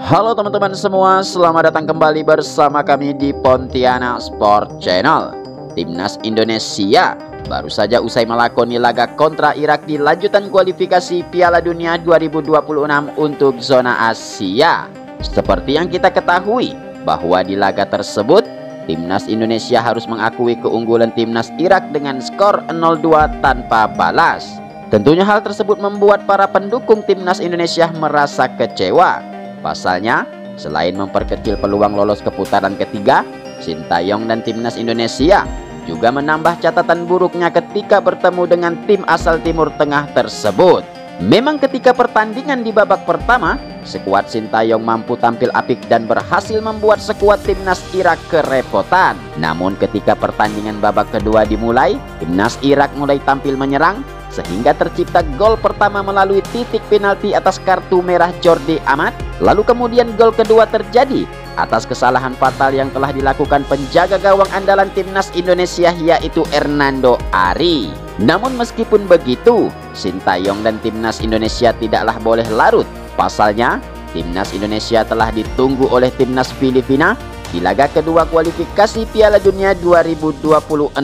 Halo teman-teman semua, selamat datang kembali bersama kami di Pontianak Sport Channel. Timnas Indonesia baru saja usai melakoni laga kontra Irak di lanjutan kualifikasi Piala Dunia 2026 untuk zona Asia. Seperti yang kita ketahui bahwa di laga tersebut Timnas Indonesia harus mengakui keunggulan Timnas Irak dengan skor 0-2 tanpa balas. Tentunya hal tersebut membuat para pendukung Timnas Indonesia merasa kecewa. Pasalnya, selain memperkecil peluang lolos ke putaran ketiga, Sintayong dan Timnas Indonesia juga menambah catatan buruknya ketika bertemu dengan tim asal Timur Tengah tersebut. Memang ketika pertandingan di babak pertama, skuad Sintayong mampu tampil apik dan berhasil membuat skuad Timnas Irak kerepotan. Namun ketika pertandingan babak kedua dimulai, Timnas Irak mulai tampil menyerang, sehingga tercipta gol pertama melalui titik penalti atas kartu merah Jordi Amat. Lalu kemudian gol kedua terjadi atas kesalahan fatal yang telah dilakukan penjaga gawang andalan Timnas Indonesia, yaitu Hernando Ari. Namun meskipun begitu, Sintayong dan Timnas Indonesia tidaklah boleh larut. Pasalnya, Timnas Indonesia telah ditunggu oleh Timnas Filipina di laga kedua kualifikasi Piala Dunia 2026,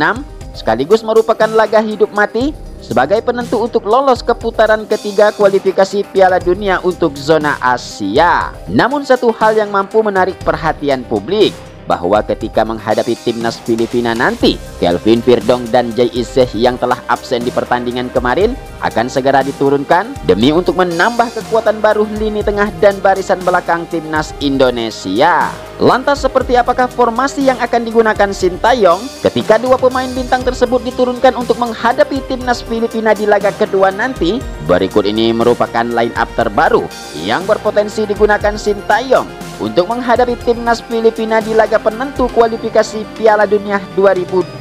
sekaligus merupakan laga hidup mati sebagai penentu untuk lolos ke putaran ketiga kualifikasi Piala Dunia untuk zona Asia. Namun satu hal yang mampu menarik perhatian publik, bahwa ketika menghadapi Timnas Filipina nanti, Kelvin Virdong dan Jai Izzeh yang telah absen di pertandingan kemarin akan segera diturunkan demi untuk menambah kekuatan baru lini tengah dan barisan belakang Timnas Indonesia. Lantas seperti apakah formasi yang akan digunakan Sintayong ketika dua pemain bintang tersebut diturunkan untuk menghadapi Timnas Filipina di laga kedua nanti? Berikut ini merupakan line up terbaru yang berpotensi digunakan Sintayong untuk menghadapi Timnas Filipina di laga penentu kualifikasi Piala Dunia 2026.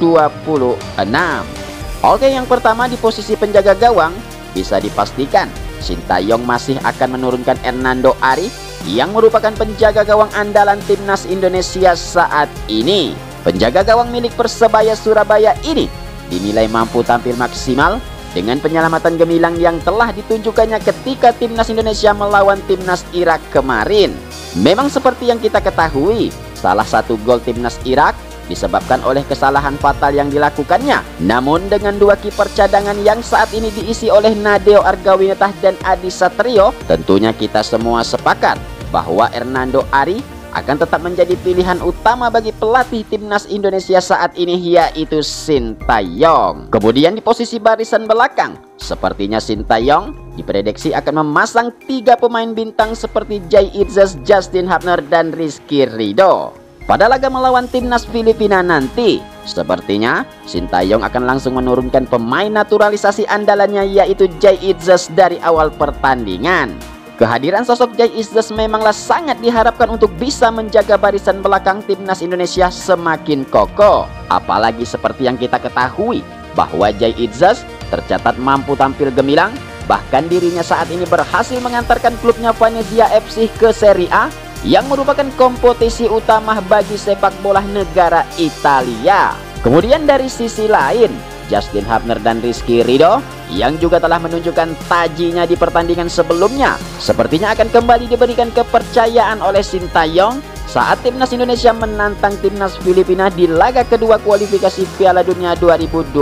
Oke, yang pertama di posisi penjaga gawang, bisa dipastikan Sintayong masih akan menurunkan Hernando Ari yang merupakan penjaga gawang andalan Timnas Indonesia saat ini. Penjaga gawang milik Persebaya Surabaya ini dinilai mampu tampil maksimal dengan penyelamatan gemilang yang telah ditunjukkannya ketika Timnas Indonesia melawan Timnas Irak kemarin. Memang seperti yang kita ketahui, salah satu gol Timnas Irak disebabkan oleh kesalahan fatal yang dilakukannya. Namun dengan dua kiper cadangan yang saat ini diisi oleh Nadeo Argawinata dan Adi Satrio, tentunya kita semua sepakat bahwa Hernando Ari akan tetap menjadi pilihan utama bagi pelatih Timnas Indonesia saat ini, yaitu Sintayong. Kemudian di posisi barisan belakang, sepertinya Sintayong diprediksi akan memasang 3 pemain bintang seperti Jai Izzeh, Justin Hubner, dan Rizky Ridho. Pada laga melawan Timnas Filipina nanti, sepertinya Sintayong akan langsung menurunkan pemain naturalisasi andalannya, yaitu Jai Izzeh dari awal pertandingan. Kehadiran sosok Jai Izzeh memanglah sangat diharapkan untuk bisa menjaga barisan belakang Timnas Indonesia semakin kokoh. Apalagi seperti yang kita ketahui bahwa Jai Izzeh tercatat mampu tampil gemilang, bahkan dirinya saat ini berhasil mengantarkan klubnya Venezia FC ke Serie A yang merupakan kompetisi utama bagi sepak bola negara Italia. Kemudian dari sisi lain, Justin Hubner dan Rizky Ridho yang juga telah menunjukkan tajinya di pertandingan sebelumnya, sepertinya akan kembali diberikan kepercayaan oleh Sintayong saat Timnas Indonesia menantang Timnas Filipina di laga kedua kualifikasi Piala Dunia 2026.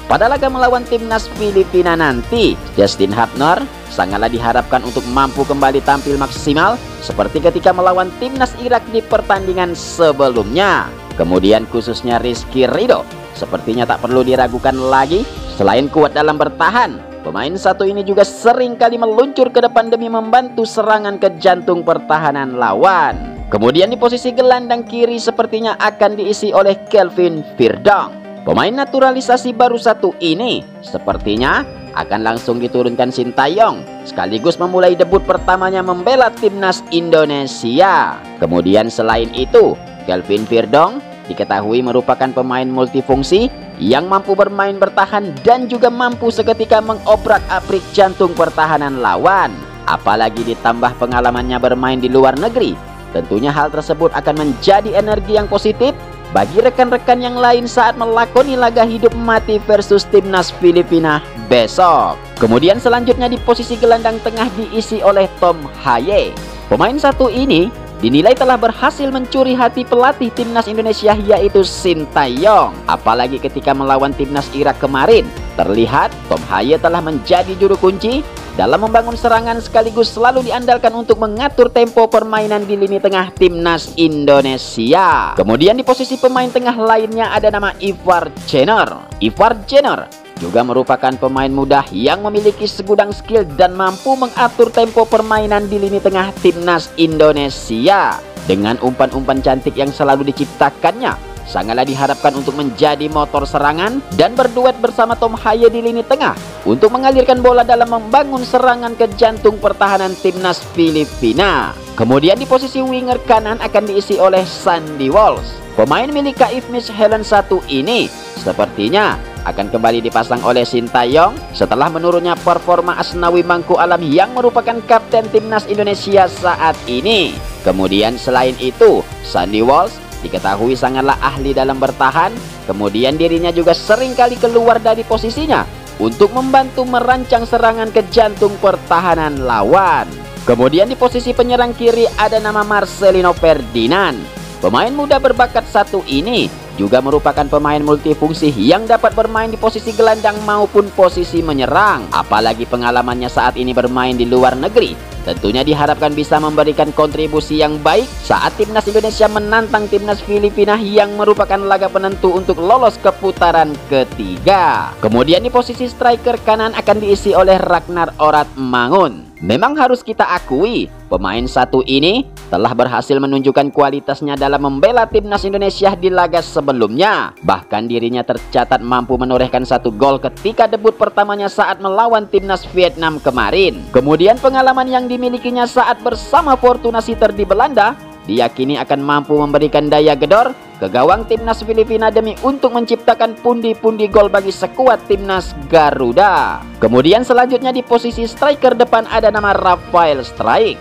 Pada laga melawan Timnas Filipina nanti, Justin Hubner sangatlah diharapkan untuk mampu kembali tampil maksimal seperti ketika melawan Timnas Irak di pertandingan sebelumnya. Kemudian khususnya Rizky Ridho sepertinya tak perlu diragukan lagi. Selain kuat dalam bertahan, pemain satu ini juga sering kali meluncur ke depan demi membantu serangan ke jantung pertahanan lawan. Kemudian di posisi gelandang kiri sepertinya akan diisi oleh Kelvin Virdong. Pemain naturalisasi baru satu ini sepertinya akan langsung diturunkan Sintayong, sekaligus memulai debut pertamanya membela Timnas Indonesia. Kemudian selain itu, Kelvin Virdong diketahui merupakan pemain multifungsi yang mampu bermain bertahan dan juga mampu seketika mengobrak-abrik jantung pertahanan lawan. Apalagi ditambah pengalamannya bermain di luar negeri, tentunya hal tersebut akan menjadi energi yang positif bagi rekan-rekan yang lain saat melakoni laga hidup mati versus Timnas Filipina besok. Kemudian selanjutnya di posisi gelandang tengah diisi oleh Tom Haye. Pemain satu ini dinilai telah berhasil mencuri hati pelatih timnas Indonesia yaitu Sintayong. Apalagi ketika melawan timnas Irak kemarin, terlihat Tom Haye telah menjadi juru kunci dalam membangun serangan sekaligus selalu diandalkan untuk mengatur tempo permainan di lini tengah timnas Indonesia. Kemudian di posisi pemain tengah lainnya ada nama Ivar Jenner. Ivar Jenner juga merupakan pemain muda yang memiliki segudang skill dan mampu mengatur tempo permainan di lini tengah timnas Indonesia. Dengan umpan-umpan cantik yang selalu diciptakannya, sangatlah diharapkan untuk menjadi motor serangan dan berduet bersama Tom Haye di lini tengah untuk mengalirkan bola dalam membangun serangan ke jantung pertahanan timnas Filipina. Kemudian di posisi winger kanan akan diisi oleh Sandy Walsh. Pemain milik KIF Midtjylland 1 ini sepertinya akan kembali dipasang oleh Sintayong setelah menurunnya performa Asnawi Mangku Alam yang merupakan kapten timnas Indonesia saat ini. Kemudian selain itu, Sandy Walsh diketahui sangatlah ahli dalam bertahan, kemudian dirinya juga sering kali keluar dari posisinya untuk membantu merancang serangan ke jantung pertahanan lawan. Kemudian di posisi penyerang kiri ada nama Marcelino Ferdinand. Pemain muda berbakat satu ini juga merupakan pemain multifungsi yang dapat bermain di posisi gelandang maupun posisi menyerang. Apalagi pengalamannya saat ini bermain di luar negeri, tentunya diharapkan bisa memberikan kontribusi yang baik saat timnas Indonesia menantang timnas Filipina yang merupakan laga penentu untuk lolos ke putaran ketiga. Kemudian di posisi striker kanan akan diisi oleh Ragnar Oratmangun. Memang harus kita akui, pemain satu ini telah berhasil menunjukkan kualitasnya dalam membela timnas Indonesia di laga sebelumnya. Bahkan dirinya tercatat mampu menorehkan 1 gol ketika debut pertamanya saat melawan timnas Vietnam kemarin. Kemudian pengalaman yang dimilikinya saat bersama Fortuna Sittard di Belanda diyakini akan mampu memberikan daya gedor ke gawang timnas Filipina demi untuk menciptakan pundi-pundi gol bagi skuad timnas Garuda. Kemudian selanjutnya di posisi striker depan ada nama Rafael Struijk.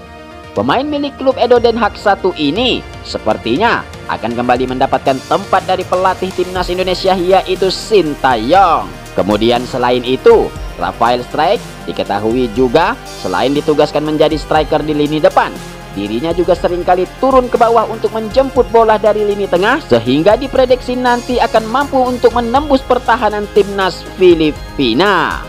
Pemain milik klub Edo Den Haag 1 ini sepertinya akan kembali mendapatkan tempat dari pelatih timnas Indonesia yaitu Sintayong. Kemudian selain itu, Rafael Struijk diketahui juga selain ditugaskan menjadi striker di lini depan, dirinya juga seringkali turun ke bawah untuk menjemput bola dari lini tengah sehingga diprediksi nanti akan mampu untuk menembus pertahanan timnas Filipina.